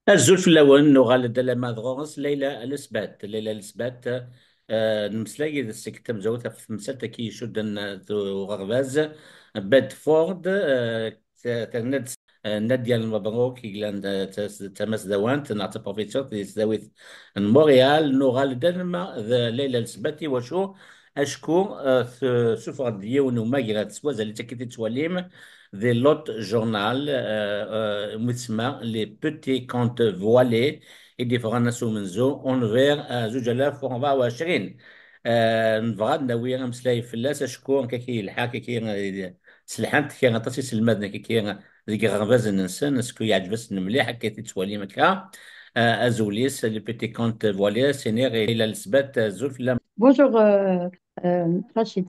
الزول في الأول نغال دلا مادغوغنس ليلى السبات نمسلاي ذا السكتة مزوتة في مسلتة كي شدن ذو غرباز بادفورد تغند نادية المبروك يقلان تمس دوانت نعطي بروفيسور تزاويت مونريال نغال دلما ليلى السباتي وشو أشكو سفر ديون وما سوازا اللي تكتي تواليم ذي لوت جورنال مسمى لي بوتي كونت فوالي يدي فغانا سو منزو اونفير زوج الاف وربعة وعشرين نبغى ندوي مسلاي فلاس شكون كي الحاكي كي سلحانت كي غطاسي سلمادنا كي ذيك غرفاز ننسى نسكو يعجبس مليح كي تتوالي مكا ازوليس لي بوتي كونت فوالي سينيغ الى السبات زوج. Bonjour, Rachid.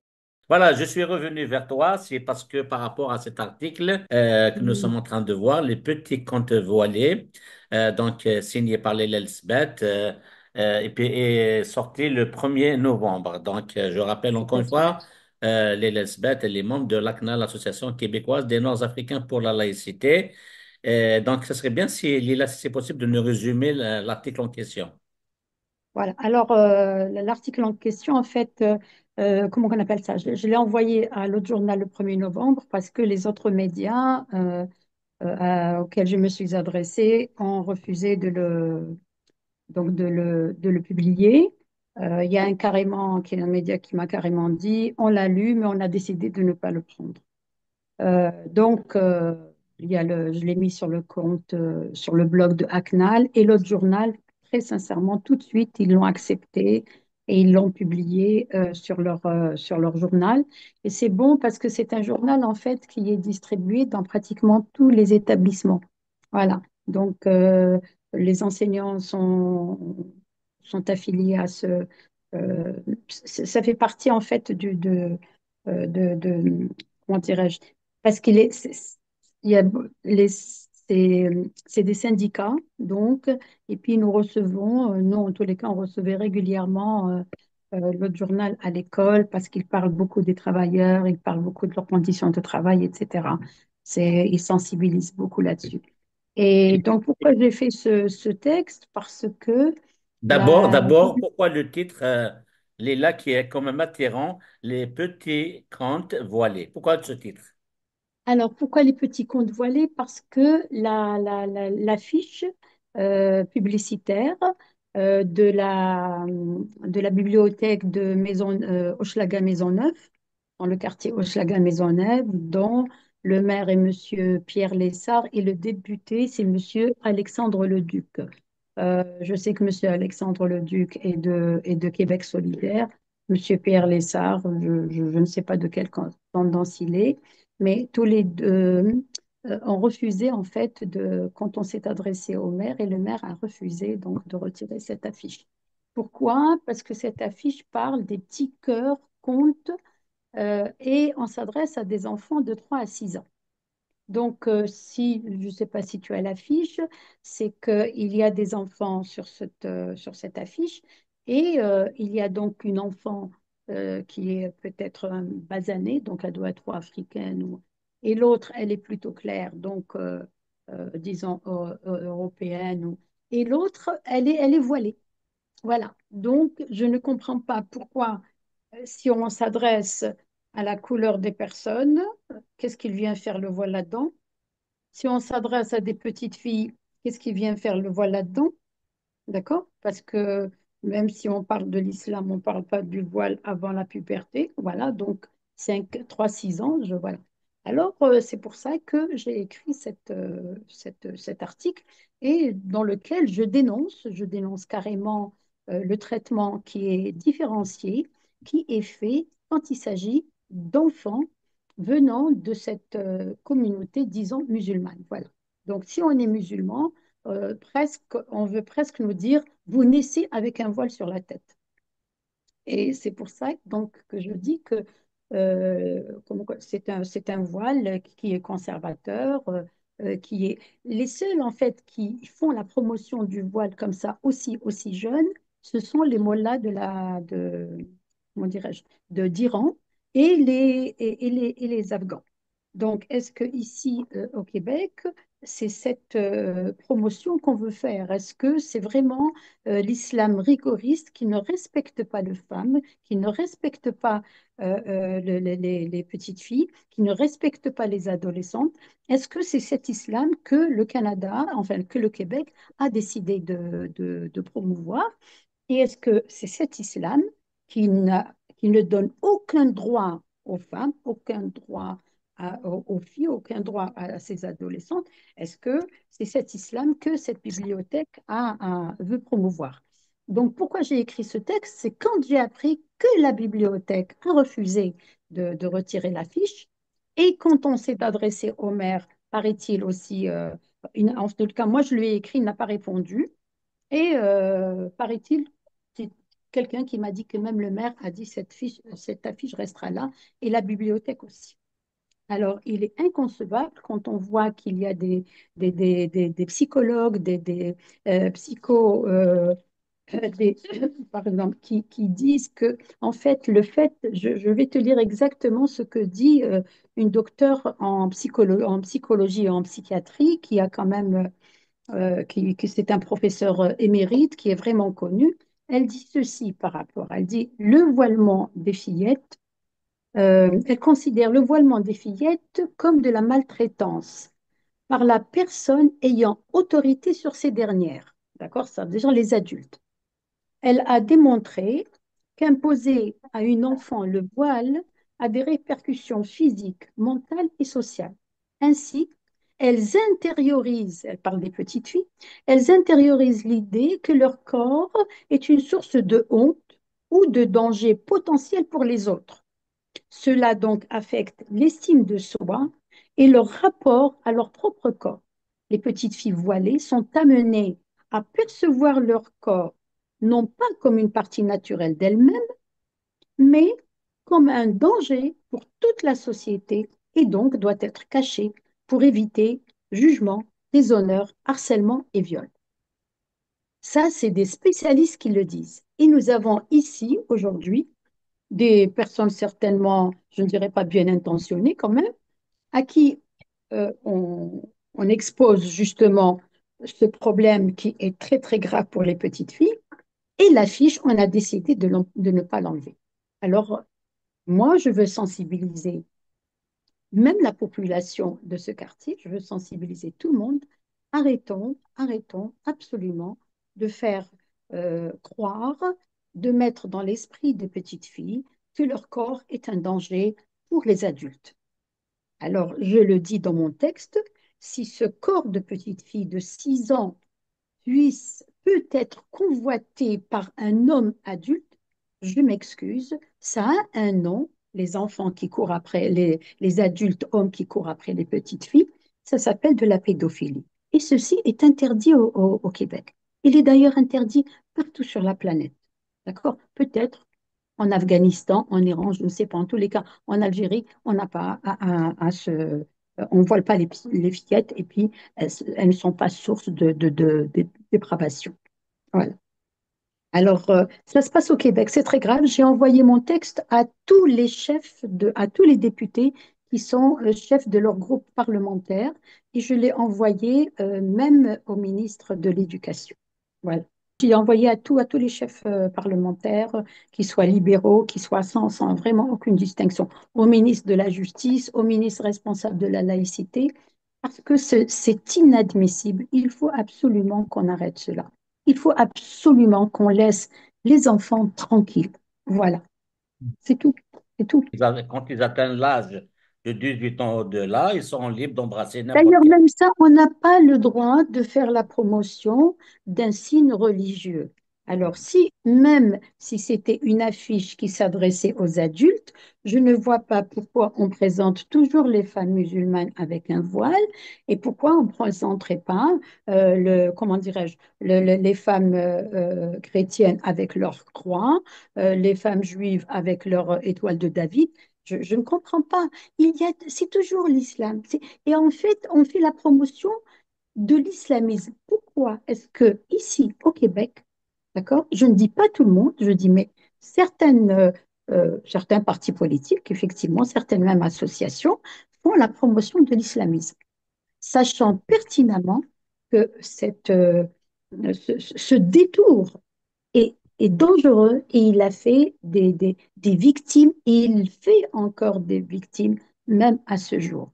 Voilà, je suis revenu vers toi, c'est parce que par rapport à cet article que nous sommes en train de voir, les petits contes voilés, signé par l'Elsbeth, et puis est sorti le 1er novembre. Je rappelle encore une fois, l'Elsbeth, elle est membre de l'ACNA, l'Association québécoise des Nord-Africains pour la laïcité. Ce serait bien si, Lila, si c'est possible de nous résumer l'article en question. Voilà. Alors, l'article en question, en fait, comment on appelle ça? Je l'ai envoyé à l'autre journal le 1er novembre parce que les autres médias auxquels je me suis adressée ont refusé de le publier. Il y a un carrément, qui est un média qui m'a carrément dit, on l'a lu, mais on a décidé de ne pas le prendre. Donc, je l'ai mis sur le compte, sur le blog de Hacknal et l'autre journal, très sincèrement, tout de suite, ils l'ont accepté et ils l'ont publié sur leur journal. Et c'est bon parce que c'est un journal, en fait, qui est distribué dans pratiquement tous les établissements. Voilà. Donc, les enseignants sont affiliés à ce. Ça fait partie, en fait, comment dirais-je, parce il y a c'est des syndicats, donc, et puis nous recevons, nous en tous les cas, on recevait régulièrement l'autre journal à l'école parce qu'il parle beaucoup des travailleurs, il parle beaucoup de leurs conditions de travail, etc. Il sensibilise beaucoup là-dessus. Et donc, pourquoi j'ai fait ce texte? Parce que la, Pourquoi le titre, Léla, qui est quand même attirant, les petits contes voilés? Pourquoi ce titre? Alors, pourquoi les petits contes voilés? Parce que l'affiche publicitaire de la bibliothèque de Hochelaga Maisonneuve, dans le quartier Hochelaga Maisonneuve, dont le maire est Monsieur Pierre Lessard et le député, c'est Monsieur Alexandre Leduc. Je sais que Monsieur Alexandre Leduc est de Québec solidaire. Monsieur Pierre Lessard, je ne sais pas de quelle tendance il est, mais tous les deux ont refusé en fait quand on s'est adressé au maire et le maire a refusé donc de retirer cette affiche. Pourquoi? Parce que cette affiche parle des petits cœurs, contes et on s'adresse à des enfants de 3 à 6 ans. Donc, si, je ne sais pas si tu as l'affiche, c'est qu'il y a des enfants sur cette affiche et il y a donc une enfant qui est peut-être basanée, donc elle doit être africaine, et l'autre, elle est plutôt claire, donc disons européenne, et l'autre, elle est voilée. Voilà. Donc, je ne comprends pas pourquoi, si on s'adresse à la couleur des personnes, qu'est-ce qu'il vient faire le voile là-dedans? Si on s'adresse à des petites filles, qu'est-ce qui vient faire le voile là-dedans? D'accord? Parce que même si on parle de l'islam, on ne parle pas du voile avant la puberté. Voilà, donc 3 6 ans, voilà. Alors, c'est pour ça que j'ai écrit cet article et dans lequel je dénonce carrément le traitement qui est différencié, qui est fait quand il s'agit d'enfants venant de cette communauté, disons, musulmane. Voilà. Donc, si on est musulman, on veut presque nous dire, vous naissez avec un voile sur la tête. Et c'est pour ça donc que je dis que c'est un voile qui est conservateur, qui est les seuls en fait qui font la promotion du voile comme ça aussi jeune, ce sont les mollahs comment dirais-je, d'Iran et les Afghans. Donc, est-ce que ici au Québec, c'est cette promotion qu'on veut faire? Est-ce que c'est vraiment l'islam rigoriste qui ne respecte pas les femmes, qui ne respecte pas les petites filles, qui ne respecte pas les adolescentes? Est-ce que c'est cet islam que le Canada, enfin que le Québec a décidé de promouvoir? Et est-ce que c'est cet islam qui ne donne aucun droit aux femmes, aucun droit aux filles, aucun droit à ces adolescentes? Est-ce que c'est cet islam que cette bibliothèque veut promouvoir? Donc, pourquoi j'ai écrit ce texte? C'est quand j'ai appris que la bibliothèque a refusé de retirer l'affiche et quand on s'est adressé au maire, paraît-il aussi, en tout cas, moi je lui ai écrit, il n'a pas répondu. Et paraît-il, c'est quelqu'un qui m'a dit que même le maire a dit cette affiche restera là et la bibliothèque aussi. Alors, il est inconcevable quand on voit qu'il y a des psychologues, des psychos, par exemple, qui disent que, en fait, je vais te lire exactement ce que dit une docteure en psychologie et en psychiatrie qui a quand même c'est un professeur émérite qui est vraiment connu. Elle dit ceci par rapport, elle dit le voilement des fillettes, elle considère le voilement des fillettes comme de la maltraitance par la personne ayant autorité sur ces dernières. D'accord? Ça, déjà les adultes. Elle a démontré qu'imposer à une enfant le voile a des répercussions physiques, mentales et sociales. Ainsi, elle parle des petites filles, elles intériorisent l'idée que leur corps est une source de honte ou de danger potentiel pour les autres. Cela donc affecte l'estime de soi et leur rapport à leur propre corps. Les petites filles voilées sont amenées à percevoir leur corps non pas comme une partie naturelle d'elles-mêmes, mais comme un danger pour toute la société et donc doit être caché pour éviter jugement, déshonneur, harcèlement et viol. Ça, c'est des spécialistes qui le disent. Et nous avons ici, aujourd'hui, des personnes certainement, je ne dirais pas bien intentionnées quand même, à qui on expose justement ce problème qui est très, très grave pour les petites filles. Et l'affiche, on a décidé de ne pas l'enlever. Alors, moi, je veux sensibiliser même la population de ce quartier, je veux sensibiliser tout le monde. Arrêtons absolument de faire croire, de mettre dans l'esprit des petites filles que leur corps est un danger pour les adultes. Alors, je le dis dans mon texte, si ce corps de petite fille de 6 ans peut être convoité par un homme adulte, je m'excuse, ça a un nom, les enfants qui courent après, les adultes hommes qui courent après les petites filles, ça s'appelle de la pédophilie. Et ceci est interdit au Québec. Il est d'ailleurs interdit partout sur la planète. D'accord? Peut-être en Afghanistan, en Iran, je ne sais pas, en tous les cas, en Algérie, on n'a pas on ne voile pas les fillettes et puis elles ne sont pas source de dépravation. Voilà. Alors, ça se passe au Québec, c'est très grave. J'ai envoyé mon texte à tous les à tous les députés qui sont chefs de leur groupe parlementaire et je l'ai envoyé même au ministre de l'Éducation. Voilà. J'ai envoyé à tous les chefs parlementaires, qu'ils soient libéraux, qu'ils soient sans vraiment aucune distinction, au ministre de la Justice, au ministre responsable de la laïcité, parce que c'est inadmissible. Il faut absolument qu'on arrête cela. Il faut absolument qu'on laisse les enfants tranquilles. Voilà, c'est tout. C'est tout. Quand ils atteignent l'âge de 18 ans au-delà, ils sont libres d'embrasser n'importe D'ailleurs, quel. même ça, on n'a pas le droit de faire la promotion d'un signe religieux. Alors, même si c'était une affiche qui s'adressait aux adultes, je ne vois pas pourquoi on présente toujours les femmes musulmanes avec un voile et pourquoi on ne présenterait pas, comment dirais-je, les femmes chrétiennes avec leur croix, les femmes juives avec leur étoile de David. Je ne comprends pas. C'est toujours l'islam. Et en fait, on fait la promotion de l'islamisme. Pourquoi est-ce que ici, au Québec, d'accord, je ne dis pas tout le monde, je dis mais certains partis politiques, effectivement, certaines même associations font la promotion de l'islamisme. sachant pertinemment que ce détour est dangereux et il a fait des victimes et il fait encore des victimes même à ce jour.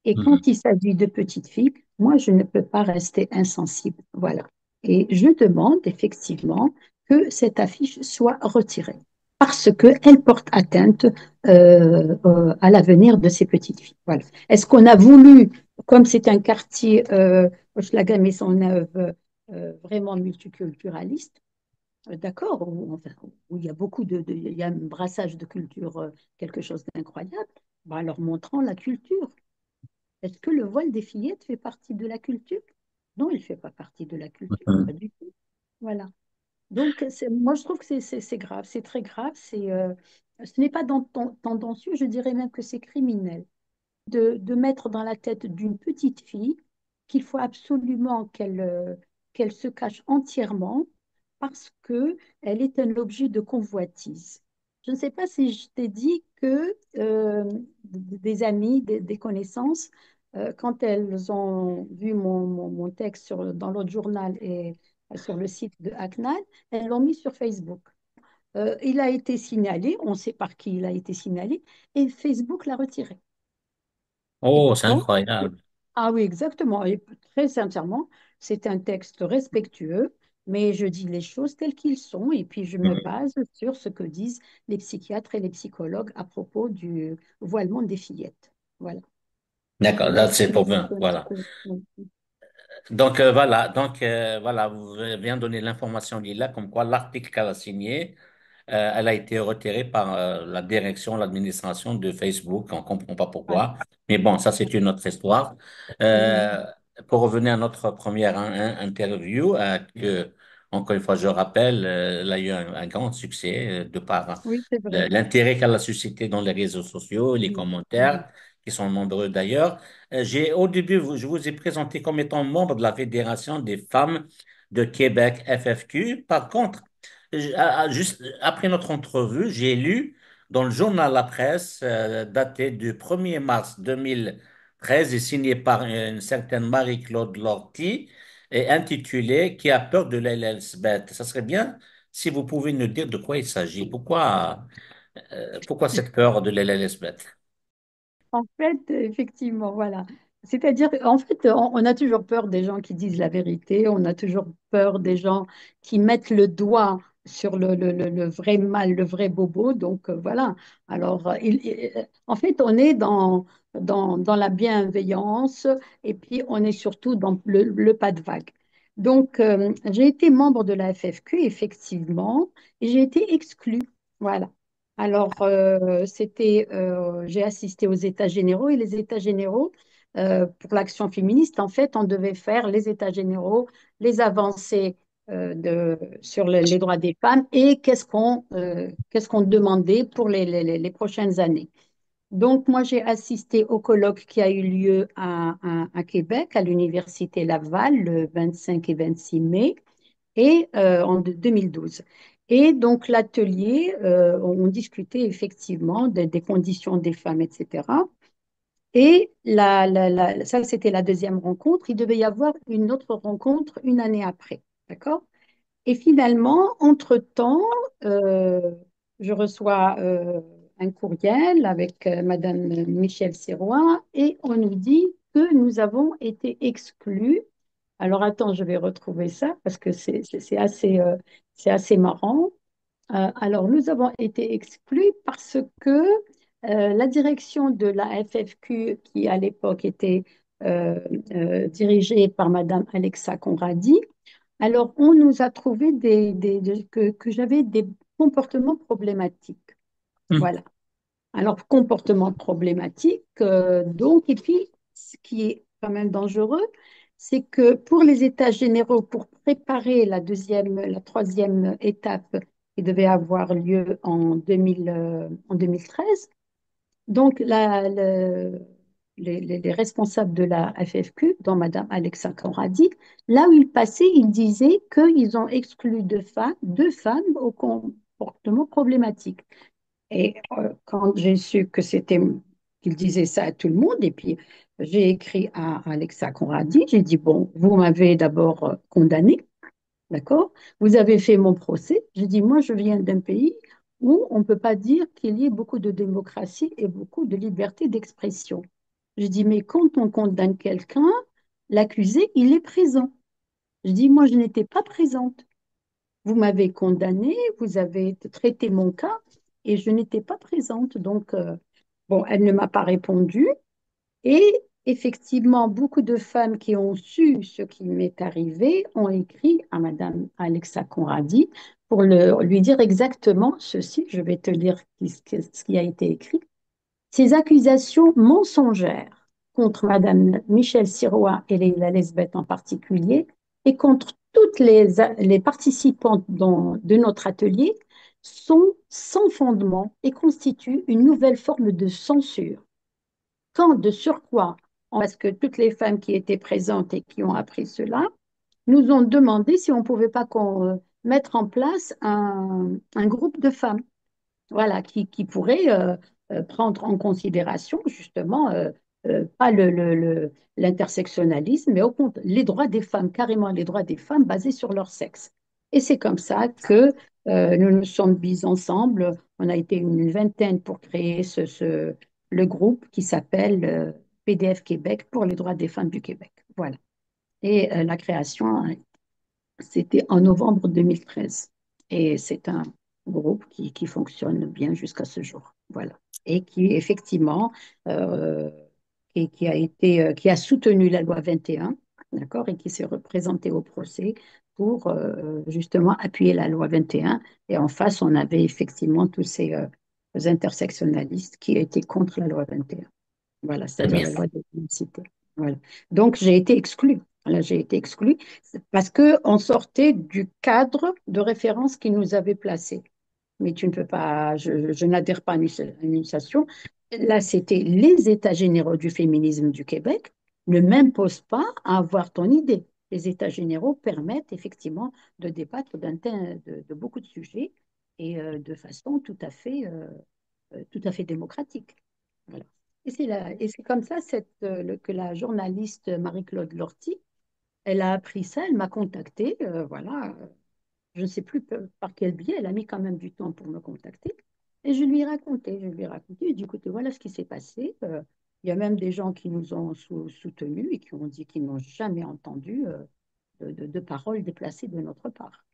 Et Mhm. quand il s'agit de petites filles, moi, je ne peux pas rester insensible. Voilà. Et je demande effectivement que cette affiche soit retirée parce qu'elle porte atteinte à l'avenir de ces petites filles. Voilà. Est-ce qu'on a voulu, comme c'est un quartier, Hochelaga-Maisonneuve, vraiment multiculturaliste, d'accord, enfin, où il y a beaucoup il y a un brassage de culture, quelque chose d'incroyable, ben alors montrons la culture. Est-ce que le voile des fillettes fait partie de la culture? Non, il ne fait pas partie de la culture, pas Mhm. du tout. Voilà. Donc, moi, je trouve que c'est grave, c'est très grave. Ce n'est pas tendancieux, je dirais même que c'est criminel de mettre dans la tête d'une petite fille qu'il faut absolument qu'elle se cache entièrement parce qu'elle est un objet de convoitise. Je ne sais pas si je t'ai dit que des amis, des connaissances, quand elles ont vu mon texte dans l'autre journal et sur le site de Hacknal, elles l'ont mis sur Facebook. Il a été signalé, on sait par qui il a été signalé, et Facebook l'a retiré. Et Oh, c'est pourtant, incroyable. ah oui, exactement. Et très sincèrement, c'est un texte respectueux, mais je dis les choses telles qu'ils sont et puis je me Mhm. base sur ce que disent les psychiatres et les psychologues à propos du voilement des fillettes. Voilà. D'accord, Donc, là, c'est pour bien. Voilà. oui. Donc voilà, vous avez bien donné l'information Lila, comme quoi l'article qu'elle a signé, elle a été retirée par la direction, l'administration de Facebook. On comprend pas Ouais. pourquoi, mais bon, ça c'est une autre histoire. Mhm. Euh, pour revenir à notre première interview, que encore une fois je rappelle, elle a eu un grand succès de par Oui, c'est vrai. l'intérêt qu'elle a suscité dans les réseaux sociaux, les Mhm. Mhm. commentaires, qui sont nombreux d'ailleurs. Au début, je vous ai présenté comme étant membre de la Fédération des femmes de Québec, FFQ. Par contre, juste après notre entrevue, j'ai lu dans le journal La Presse, daté du 1er mars 2013 et signé par une certaine Marie-Claude Lortie, et intitulé Qui a peur de l'Elizabeth. Ça serait bien si vous pouvez nous dire de quoi il s'agit. Pourquoi cette peur de l'Elizabeth? En fait, effectivement, voilà. C'est-à-dire, en fait, on a toujours peur des gens qui disent la vérité, on a toujours peur des gens qui mettent le doigt sur le vrai mal, le vrai bobo. Donc, voilà. Alors, en fait, on est dans la bienveillance et puis on est surtout dans le pas de vague. Donc, j'ai été membre de la FFQ, effectivement, et j'ai été exclue. Voilà. Alors, j'ai assisté aux États généraux et les États généraux, pour l'action féministe, en fait, on devait faire les États généraux, les avancées sur les droits des femmes et qu'est-ce qu'on demandait pour les prochaines années. Donc, moi, j'ai assisté au colloque qui a eu lieu à Québec, à l'Université Laval, le 25 et 26 mai et en 2012. Et donc l'atelier, on discutait effectivement des conditions des femmes, etc. Et ça, c'était la deuxième rencontre. Il devait y avoir une autre rencontre une année après. D'accord? Et finalement, entre-temps, euh, je reçois un courriel avec Madame Michel Sirois et on nous dit que nous avons été exclus. Alors attends, je vais retrouver ça parce que c'est assez marrant. Alors nous avons été exclus parce que la direction de la FFQ, qui à l'époque était euh, dirigée par Madame Alexa Conradi, alors on nous a trouvé que j'avais des comportements problématiques. Hmm. Voilà. Alors, comportement problématique, donc, et puis, ce qui est quand même dangereux, c'est que pour les états généraux, pour préparer la troisième étape qui devait avoir lieu en 2013, donc les responsables de la FFQ, dont Madame Alexa Conradi, là où ils passaient, ils disaient qu'ils ont exclu deux femmes au comportement problématique. Et quand j'ai su que c'était qu'il disait ça à tout le monde. Et puis, j'ai écrit à Alexa Conradi. J'ai dit, bon, vous m'avez d'abord condamné, d'accord? Vous avez fait mon procès. J'ai dit, moi, je viens d'un pays où on ne peut pas dire qu'il y ait beaucoup de démocratie et beaucoup de liberté d'expression. Je dis, mais quand on condamne quelqu'un, l'accusé, il est présent. Je dis, moi, je n'étais pas présente. Vous m'avez condamné, vous avez traité mon cas et je n'étais pas présente. Donc, bon, elle ne m'a pas répondu. Et effectivement, beaucoup de femmes qui ont su ce qui m'est arrivé ont écrit à Madame Alexa Conradi pour lui dire exactement ceci. Je vais te lire ce qui a été écrit. Ces accusations mensongères contre Madame Michel Sirois et Leila Lesbeth en particulier, et contre toutes les participantes de notre atelier, sont sans fondement et constituent une nouvelle forme de censure. Quand de surcroît, parce que toutes les femmes qui étaient présentes et qui ont appris cela, nous ont demandé si on ne pouvait pas mettre en place un groupe de femmes voilà, qui pourrait prendre en considération justement pas l'intersectionnalisme, mais au contraire les droits des femmes, carrément les droits des femmes basés sur leur sexe. Et c'est comme ça que nous nous sommes mis ensemble. On a été une vingtaine pour créer le groupe qui s'appelle PDF Québec pour les droits des femmes du Québec. Voilà. Et la création c'était en novembre 2013. Et c'est un groupe qui fonctionne bien jusqu'à ce jour. Voilà. Et qui, effectivement, euh, qui a soutenu la loi 21, d'accord, et qui s'est représenté au procès pour justement appuyer la loi 21. Et en face, on avait effectivement tous ces intersectionnalistes qui étaient contre la loi 21. Voilà, Très c'est-à-dire bien. la loi de l'unicité. Voilà. Donc, j'ai été exclue. Voilà, j'ai été exclue parce qu'on sortait du cadre de référence qui nous avait placé. Mais tu ne peux pas, je n'adhère pas à une association. Là, c'était les États généraux du féminisme du Québec ne m'imposent pas à avoir ton idée. Les États généraux permettent effectivement de débattre de beaucoup de sujets et de façon tout à fait démocratique. Voilà. Et c'est comme ça que la journaliste Marie-Claude Lortie, elle a appris ça, elle m'a contactée, voilà, je ne sais plus par quel biais, elle a mis quand même du temps pour me contacter. Et je lui ai raconté, j'ai dit, écoutez, voilà ce qui s'est passé. Il y a même des gens qui nous ont soutenus et qui ont dit qu'ils n'ont jamais entendu de paroles déplacées de notre part.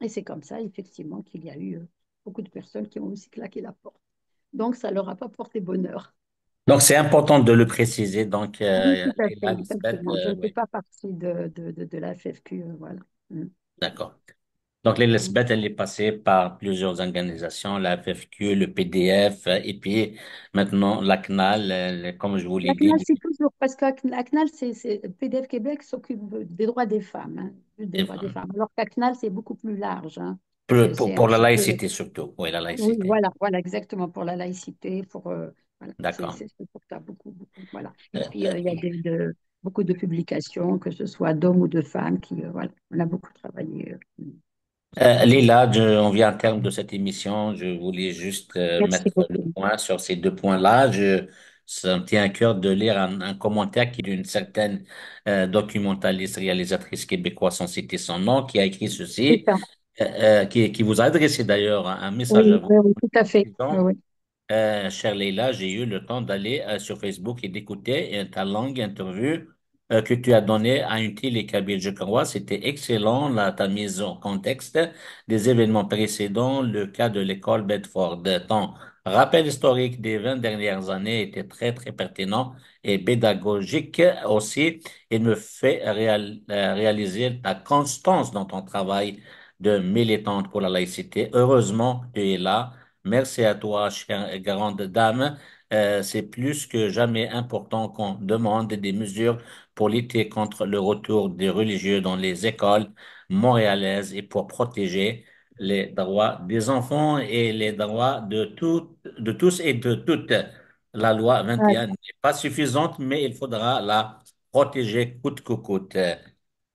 Et c'est comme ça, effectivement, qu'il y a eu beaucoup de personnes qui ont aussi claqué la porte. Donc, ça ne leur a pas porté bonheur. Donc, c'est important de le préciser. Donc, Oui, tout à fait, Leila Lisbeth, effectivement. Je ne fais oui, pas partie de la FFQ, voilà. Mm. d'accord. Donc, Leila Mm. Lisbeth, elle est passée par plusieurs organisations, la FFQ, le PDF, et puis maintenant la CNAL, comme je vous l'ai La dit, CNAL, c'est toujours, parce que la CNAL, PDF Québec s'occupe des droits des femmes, hein, juste des des droits des femmes. femmes. Alors que la CNAL, c'est beaucoup plus large, hein. C'est un Pour la petit peu, laïcité surtout. Oui, la oui, laïcité. voilà, voilà, exactement, pour la laïcité, voilà, D'accord. c'est pour ça, beaucoup, beaucoup, voilà. Et Euh, puis, euh, il y a beaucoup de publications, que ce soit d'hommes ou de femmes, voilà, on a beaucoup travaillé. Leila, on vient à terme de cette émission. Je voulais juste Merci mettre le beaucoup. point sur ces deux points-là. Ça me tient à cœur de lire un commentaire qui est d'une certaine documentaliste, réalisatrice québécoise, sans citer son nom, qui a écrit C'est ceci, ça. qui vous a adressé d'ailleurs un message à Oui, vous. oui, oui, tout à fait. Oui, oui. Chère Leïla, j'ai eu le temps d'aller sur Facebook et d'écouter ta longue interview que tu as donnée à une télé kabyle, je crois. C'était excellent, ta mise en contexte des événements précédents, le cas de l'école Bedford. Ton rappel historique des 20 dernières années était très, très pertinent et pédagogique aussi. Il me fait réaliser ta constance dans ton travail de militante pour la laïcité. Heureusement, tu es là. Merci à toi, chère grande dame. C'est plus que jamais important qu'on demande des mesures pour lutter contre le retour des religieux dans les écoles montréalaises et pour protéger les droits des enfants et les droits de tous et de toutes. La loi Ouais, 21 n'est pas suffisante, mais il faudra la protéger coûte que coûte.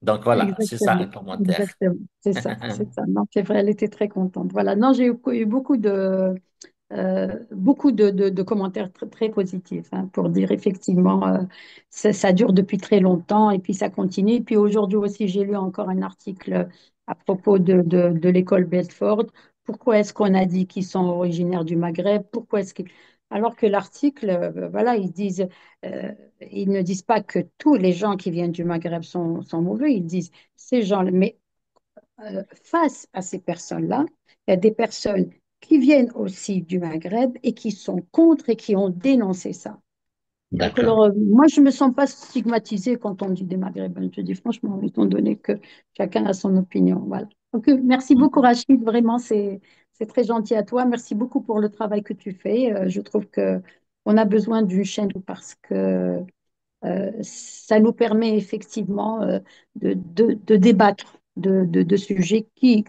Donc voilà, c'est ça exactement. le commentaire. Exactement. C'est ça, c'est ça. Non, c'est vrai, elle était très contente. Voilà. Non, j'ai eu beaucoup de, beaucoup de commentaires très positifs, hein, pour dire effectivement, ça dure depuis très longtemps et puis ça continue. Et puis aujourd'hui aussi, j'ai lu encore un article à propos de l'école Bedford. Pourquoi est-ce qu'on a dit qu'ils sont originaires du Maghreb? Pourquoi est-ce que... Alors que l'article, voilà, ils ne disent pas que tous les gens qui viennent du Maghreb sont mauvais. Ils disent ces gens, mais face à ces personnes-là, il y a des personnes qui viennent aussi du Maghreb et qui sont contre et qui ont dénoncé ça. Donc, D'accord. alors, moi, je ne me sens pas stigmatisée quand on dit des Maghrébins. Je dis franchement, étant donné que chacun a son opinion. Voilà. Donc, merci beaucoup, Rachid. Vraiment, c'est très gentil à toi. Merci beaucoup pour le travail que tu fais. Je trouve que on a besoin d'une chaîne parce que ça nous permet effectivement de débattre de sujets qui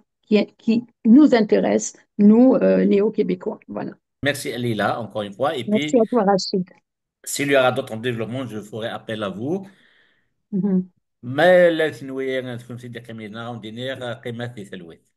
nous intéressent, nous, néo-québécois. Voilà. Merci, Lila, encore une fois. Et Merci puis, à toi, Rachid. s'il y aura d'autres développements, je ferai appel à vous. Mhm. ما لا تنوي تكون سيدي كمينا وندير قيمة في ثلوث